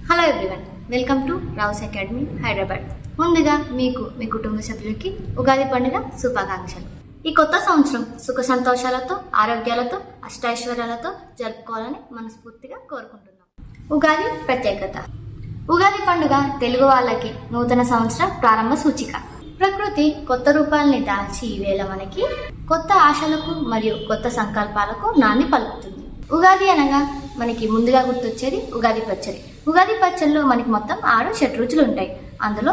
Hello everyone, welcome to Rao's academy Hyderabad. ముందుగా మీకు మీ కుటుంబ సభ్యులకి ఉగాది పండుగ శుభాకాంక్షలు. ఈ కొత్త సంవత్సరం సుఖ సంతోషాలతో, ఆరోగ్యాలతో, అష్టైశ్వర్యాలతో జరుపుకోవాలని మనస్ఫూర్తిగా కోరుకుంటున్నాం. ఉగాది ప్రత్యేకత. ఉగాది పండుగ తెలుగు వాళ్ళకి నూతన సంవత్సర ప్రారంభ సూచిక. ప్రకృతి కొత్త రూపాలని దాల్చి ఈ వేళ మనకి కొత్త ఆశలకు మరియు కొత్త సంకల్పాలకు నాంది పలుకుతుంది. ఉగాది అనగా మనకి ముందుగా గుర్తొచ్చేది ఉగాది పచ్చడి. ఉగాది పచ్చడిలో మనకి మొత్తం 6 షడ్రుచులు ఉంటాయి. అందులో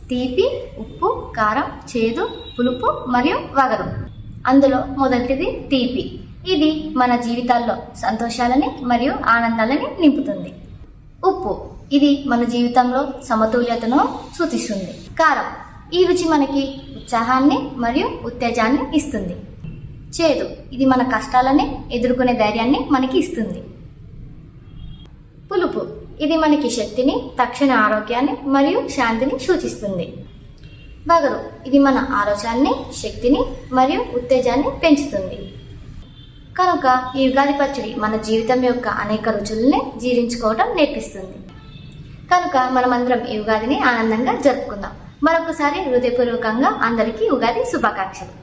తీపి, ఉప్పు, కారం, చేదు, పులుపు మరియు వగరు. అందులో మొదటిది తీపి. ఇది మన జీవితాల్లో సంతోషాలని మరియు ఆనందాలని నింపుతుంది. ఉప్పు, ఇది మన జీవితంలో సమతుల్యతను సూచిస్తుంది. కారం, ఈ రుచి మనకి ఉత్సాహాన్ని మరియు ఉత్తేజాన్ని ఇస్తుంది. చేదు, ఇది మన కష్టాలని ఎదుర్కొనే ధైర్యాన్ని మనకి ఇస్తుంది. పులుపు, ఇది మనకి శక్తిని, తక్షణ ఆరోగ్యాన్ని మరియు శాంతిని సూచిస్తుంది. వగరు, ఇది మన ఆలోచనని, శక్తిని మరియు ఉత్తేజాన్ని పెంచుతుంది. కనుక ఈ ఉగాది పచ్చడి మన జీవితం యొక్క అనేక రుచుల్ని జీర్ణించుకోవడం నేర్పిస్తుంది. కనుక మనమందరం ఈ ఉగాదిని ఆనందంగా జరుపుకుందాం. మరొకసారి హృదయపూర్వకంగా అందరికీ ఉగాది శుభాకాంక్షలు.